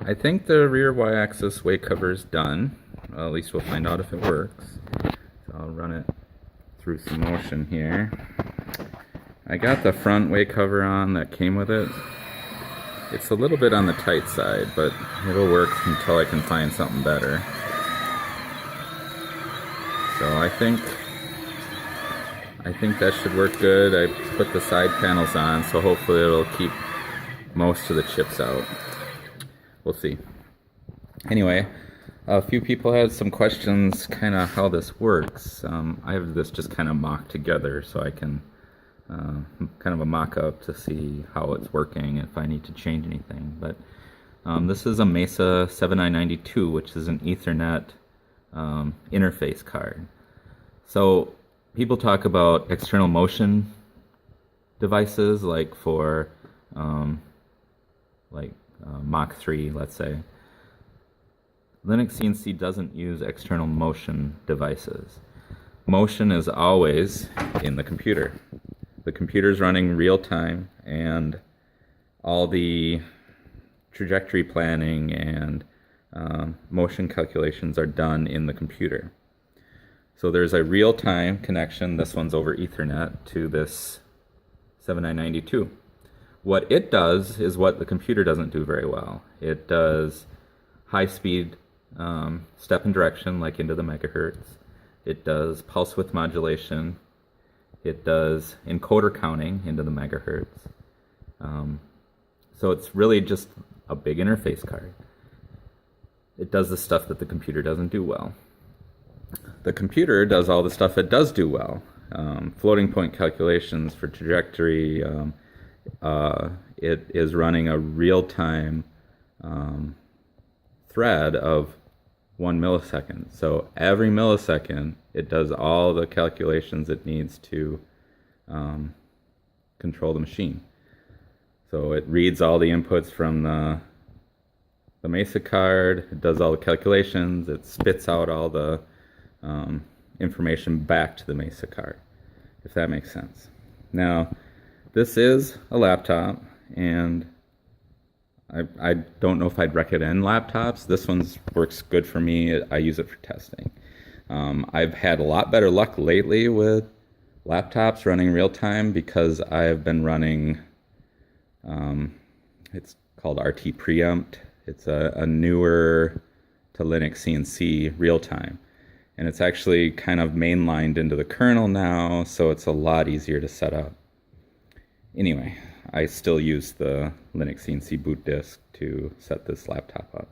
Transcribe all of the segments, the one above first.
I think the rear Y-axis weight cover is done. Well, at least we'll find out if it works. So I'll run it through some motion here. I got the front weight cover on that came with it. It's a little bit on the tight side, but it'll work until I can find something better. So I think that should work good. I put the side panels on, so hopefully it'll keep most of the chips out. We'll see. Anyway, a few people had some questions kind of how this works. I have this just kind of mocked together so I can kind of a mock-up to see how it's working, if I need to change anything. But this is a Mesa 7992, which is an Ethernet interface card. So people talk about external motion devices, like for Mach 3, let's say. LinuxCNC doesn't use external motion devices. Motion is always in the computer. The computer's running real time, and all the trajectory planning and motion calculations are done in the computer. So there's a real-time connection, this one's over Ethernet, to this 7992. What it does is what the computer doesn't do very well. It does high-speed step and direction, like into the megahertz. It does pulse width modulation. It does encoder counting into the megahertz. So it's really just a big interface card. It does the stuff that the computer doesn't do well. The computer does all the stuff it does do well. Floating point calculations for trajectory. It is running a real-time thread of 1 millisecond. So every millisecond, it does all the calculations it needs to control the machine. So it reads all the inputs from the Mesa card, it does all the calculations, it spits out all the information back to the Mesa card, if that makes sense. Now, this is a laptop, and I don't know if I'd recommend laptops. This one works good for me. I use it for testing. I've had a lot better luck lately with laptops running real time because I've been running, it's called RT Preempt. It's a newer to LinuxCNC real time. And it's actually kind of mainlined into the kernel now, so it's a lot easier to set up. Anyway, I still use the LinuxCNC boot disk to set this laptop up.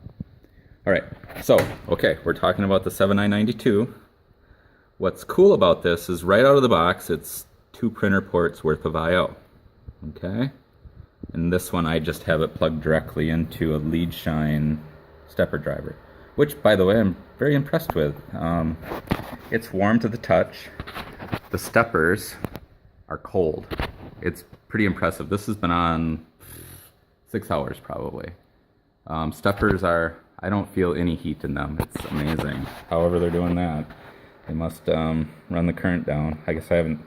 All right, so, okay, we're talking about the 7992. What's cool about this is right out of the box, it's 2 printer ports worth of I/O, okay? And this one, I just have it plugged directly into a lead shine stepper driver, which, by the way, I'm very impressed with. It's warm to the touch. The steppers are cold. It's pretty impressive. This has been on 6 hours probably. Steppers are, I don't feel any heat in them. It's amazing. However they're doing that. They must run the current down. I guess I haven't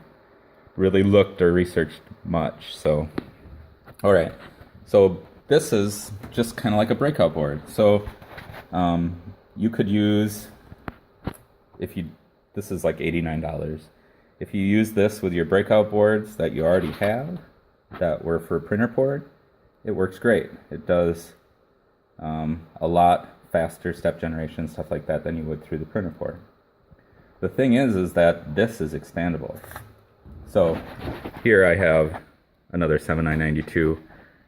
really looked or researched much, so. All right, so this is just kind of like a breakout board. So you could use, this is like $89. If you use this with your breakout boards that you already have, that were for printer port, it works great. It does a lot faster step generation, stuff like that, than you would through the printer port. The thing is that this is expandable. So here I have another 7992,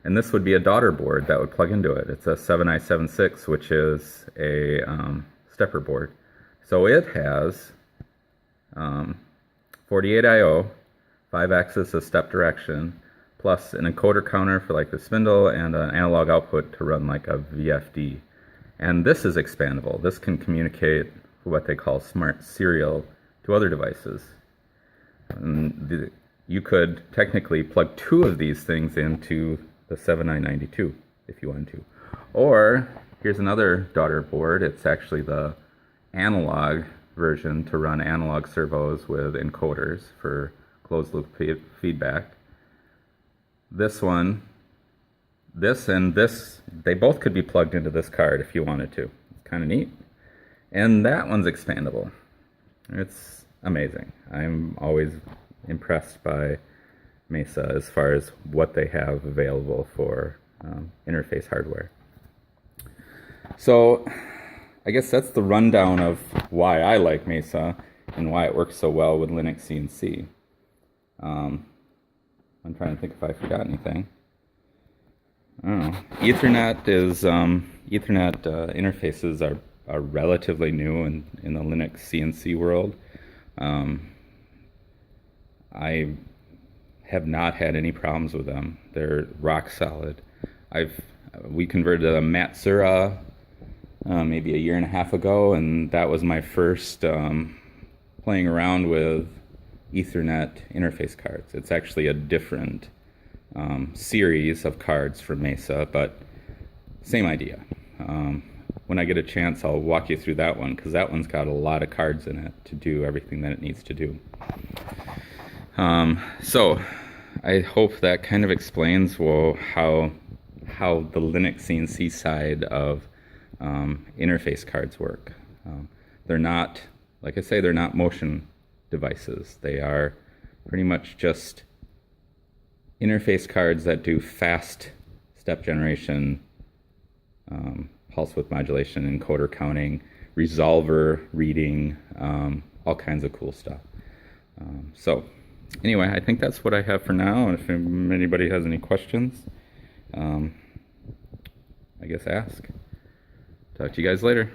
and this would be a daughter board that would plug into it. It's a 7976, which is a stepper board. So it has 48 I/O, 5 axis of step direction, plus an encoder counter for like the spindle, and an analog output to run like a VFD. And this is expandable. This can communicate what they call smart serial to other devices. And you could technically plug 2 of these things into the 7992 if you wanted to. Or here's another daughter board. It's actually the analog version to run analog servos with encoders for closed loop feedback. This one this and this, they both could be plugged into this card if you wanted to. It's kind of neat. And that one's expandable. It's amazing. I'm always impressed by Mesa as far as what they have available for interface hardware. So I guess that's the rundown of why I like Mesa and why it works so well with LinuxCNC. I'm trying to think if I forgot anything. I don't know. Ethernet interfaces are relatively new in the LinuxCNC world. I have not had any problems with them. They're rock solid. We converted a Matsura maybe a year and a half ago, and that was my first playing around with Ethernet interface cards. It's actually a different series of cards from Mesa, but same idea. When I get a chance, I'll walk you through that one, because that one's got a lot of cards in it to do everything that it needs to do. So I hope that kind of explains how the LinuxCNC side of interface cards work. They're not, like I say, they're not motion devices. They are pretty much just interface cards that do fast step generation, pulse width modulation, encoder counting, resolver reading, all kinds of cool stuff. So anyway, I think that's what I have for now. And if anybody has any questions, I guess ask. Talk to you guys later.